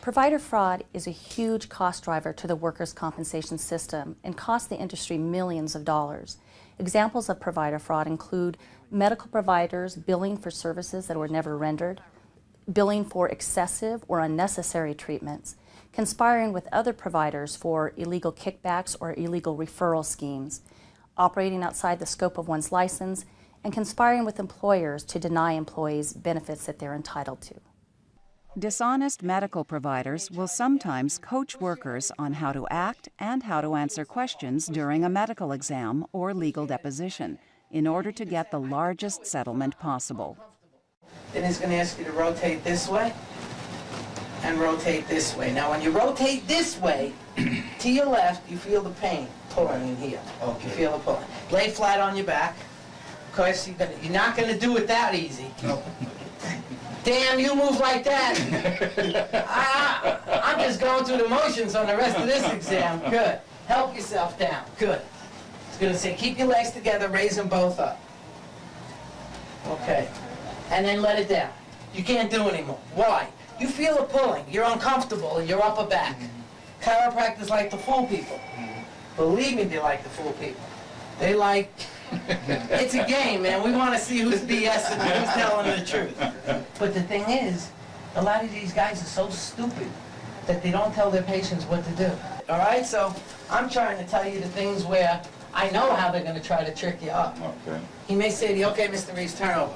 Provider fraud is a huge cost driver to the workers' compensation system and costs the industry millions of dollars. Examples of provider fraud include medical providers billing for services that were never rendered, billing for excessive or unnecessary treatments, conspiring with other providers for illegal kickbacks or illegal referral schemes, operating outside the scope of one's license, and conspiring with employers to deny employees benefits that they're entitled to. Dishonest medical providers will sometimes coach workers on how to act and how to answer questions during a medical exam or legal deposition in order to get the largest settlement possible. Then he's going to ask you to rotate this way and rotate this way. Now when you rotate this way, to your left, you feel the pain pulling in here. Okay. You feel the pulling. Lay flat on your back. Of course, you're not going to do it that easy. No. Damn, you move like that. I'm just going through the motions on the rest of this exam. Good. Help yourself down. Good. It's going to say, keep your legs together, raise them both up. Okay. And then let it down. You can't do anymore. Why? You feel a pulling. You're uncomfortable in your upper back. Chiropractors like to fool people. Believe me, they like to fool people. They like... It's a game, man. We want to see who's BSing and who's telling the truth. But the thing is, a lot of these guys are so stupid that they don't tell their patients what to do. All right? So I'm trying to tell you the things where I know how they're going to try to trick you up. Okay. He may say to you, okay, Mr. Reeves, turn over.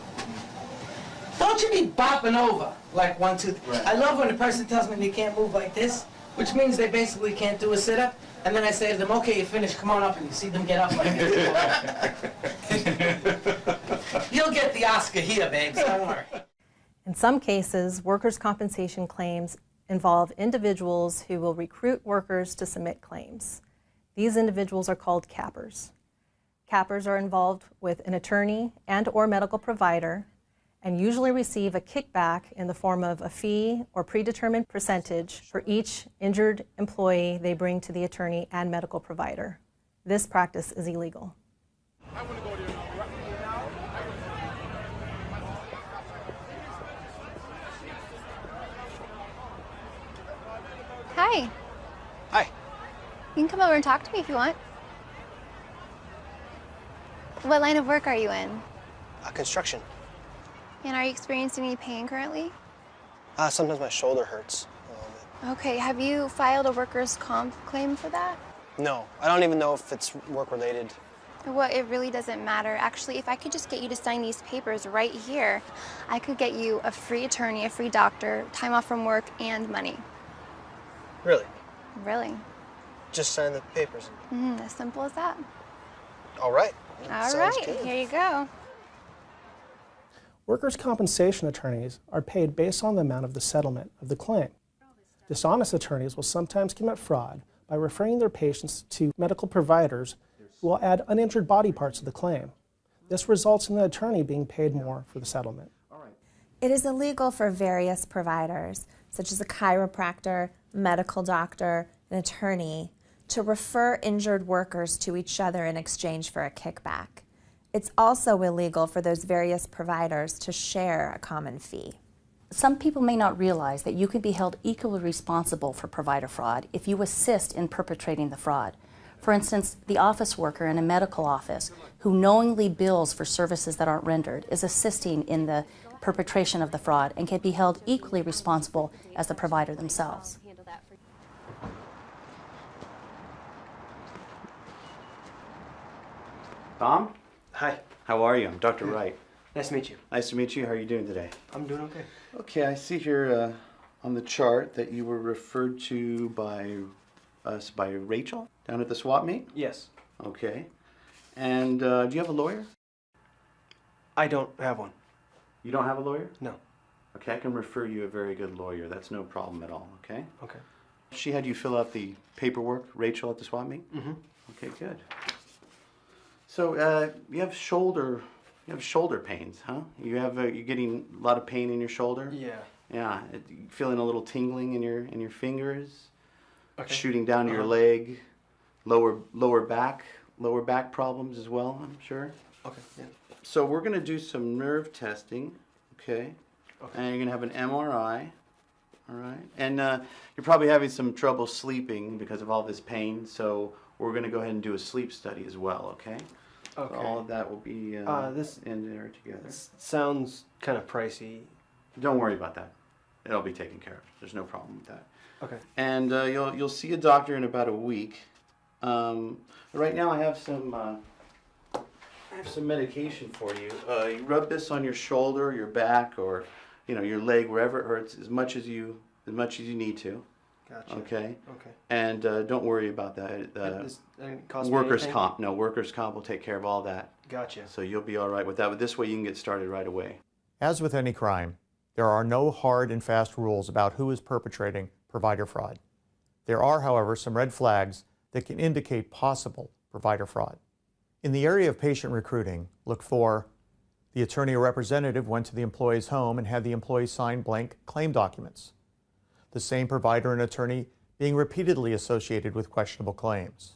Don't you be bopping over like 1, 2, 3. Right. I love when a person tells me they can't move like this, which means they basically can't do a sit-up. And then I say to them, okay, you're finished, come on up, and you see them get up like this. You'll get the Oscar here, babes, don't worry. In some cases, workers' compensation claims involve individuals who will recruit workers to submit claims. These individuals are called cappers. Cappers are involved with an attorney and or medical provider and usually receive a kickback in the form of a fee or predetermined percentage for each injured employee they bring to the attorney and medical provider. This practice is illegal. Hi. Hi. You can come over and talk to me if you want. What line of work are you in? Construction. And are you experiencing any pain currently? Sometimes my shoulder hurts a little bit. Okay, have you filed a workers' comp claim for that? No, I don't even know if it's work-related. Well, it really doesn't matter. Actually, if I could just get you to sign these papers right here, I could get you a free attorney, a free doctor, time off from work, and money. Really? Really. Just sign the papers. As simple as that. All right. All right, here you go. Workers' compensation attorneys are paid based on the amount of the settlement of the claim. Dishonest attorneys will sometimes commit fraud by referring their patients to medical providers who will add uninjured body parts to the claim. This results in the attorney being paid more for the settlement. It is illegal for various providers, such as a chiropractor, medical doctor, an attorney, to refer injured workers to each other in exchange for a kickback. It's also illegal for those various providers to share a common fee. Some people may not realize that you can be held equally responsible for provider fraud if you assist in perpetrating the fraud. For instance, the office worker in a medical office who knowingly bills for services that aren't rendered is assisting in the perpetration of the fraud and can be held equally responsible as the provider themselves. Tom? Hi. How are you? I'm Dr. Wright. Nice to meet you. Nice to meet you. How are you doing today? I'm doing okay. Okay, I see here on the chart that you were referred to by us by Rachel down at the swap meet? Yes. Okay. And do you have a lawyer? I don't have one. You don't have a lawyer? No. Okay, I can refer you a very good lawyer. That's no problem at all, okay? Okay. She had you fill out the paperwork, Rachel, at the swap meet? Mm-hmm. Okay, good. So you have shoulder pains, huh? You're getting a lot of pain in your shoulder? Yeah. Yeah. Feeling a little tingling in your fingers. Okay. Shooting down to your leg. Lower back problems as well, I'm sure. Okay. Yeah. So we're going to do some nerve testing, okay? Okay. And you're going to have an MRI. All right. And you're probably having some trouble sleeping because of all this pain, so we're going to go ahead and do a sleep study as well, okay? Okay. So all of that will be this in there together. This sounds kind of pricey. Don't worry about that. It'll be taken care of. There's no problem with that. Okay. And you'll see a doctor in about a week. Right now I have some medication for you. You rub this on your shoulder, your back, or your leg, wherever it hurts, as much as you need to. Gotcha. Okay. Okay. And don't worry about that. This doesn't cost me Workers' anything? comp. No, workers' comp will take care of all that. Gotcha. So you'll be all right with that. But this way you can get started right away. As with any crime, there are no hard and fast rules about who is perpetrating provider fraud. There are, however, some red flags that can indicate possible provider fraud. In the area of patient recruiting, look for the attorney or representative went to the employee's home and had the employee sign blank claim documents. The same provider and attorney being repeatedly associated with questionable claims.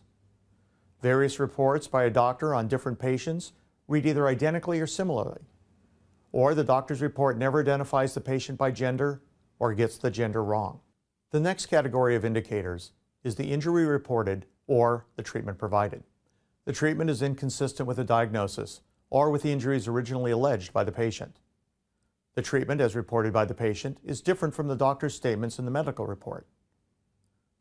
Various reports by a doctor on different patients read either identically or similarly. Or the doctor's report never identifies the patient by gender or gets the gender wrong. The next category of indicators is the injury reported or the treatment provided. The treatment is inconsistent with the diagnosis or with the injuries originally alleged by the patient. The treatment, as reported by the patient, is different from the doctor's statements in the medical report.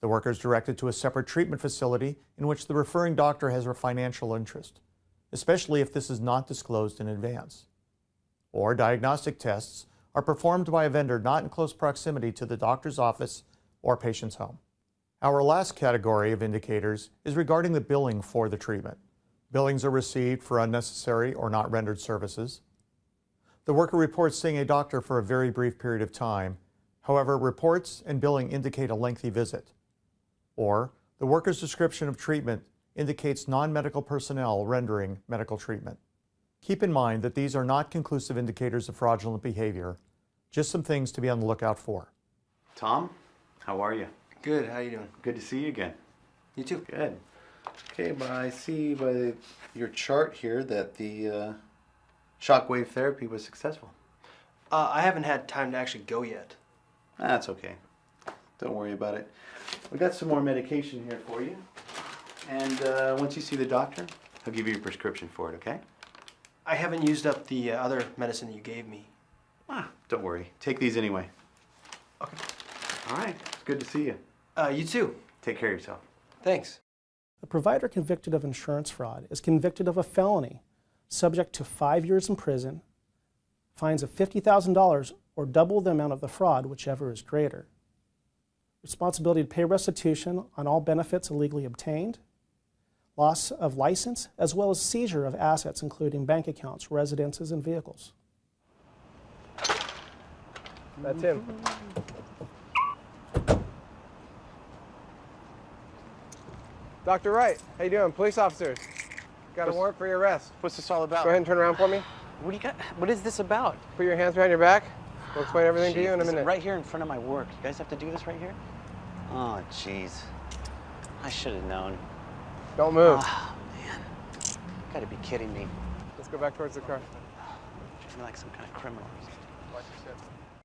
The worker is directed to a separate treatment facility in which the referring doctor has a financial interest, especially if this is not disclosed in advance. Or diagnostic tests are performed by a vendor not in close proximity to the doctor's office or patient's home. Our last category of indicators is regarding the billing for the treatment. Billings are received for unnecessary or not rendered services. The worker reports seeing a doctor for a very brief period of time. However, reports and billing indicate a lengthy visit. Or the worker's description of treatment indicates non-medical personnel rendering medical treatment. Keep in mind that these are not conclusive indicators of fraudulent behavior, just some things to be on the lookout for. Tom, how are you? Good. How you doing? Good to see you again. You too. Good. Okay, but I see by your chart here that the shockwave therapy was successful. I haven't had time to actually go yet. That's okay. Don't worry about it. We got some more medication here for you. And once you see the doctor, he'll give you a prescription for it, okay? I haven't used up the other medicine that you gave me. Don't worry. Take these anyway. Okay. All right. Good to see you. You too. Take care of yourself. Thanks. A provider convicted of insurance fraud is convicted of a felony, subject to 5 years in prison, fines of $50,000 or double the amount of the fraud, whichever is greater. Responsibility to pay restitution on all benefits illegally obtained, loss of license, as well as seizure of assets, including bank accounts, residences, and vehicles. That's him. Dr. Wright, how you doing? Police officers. Got a warrant for your arrest. What's this all about? Go ahead and turn around for me. What do you got? What is this about? Put your hands behind your back. We'll explain everything to you in a This is minute. right here in front of my work. You guys have to do this right here? Oh, jeez. I should have known. Don't move. Oh, man. You gotta be kidding me. Let's go back towards the car. Treat me like some kind of criminal.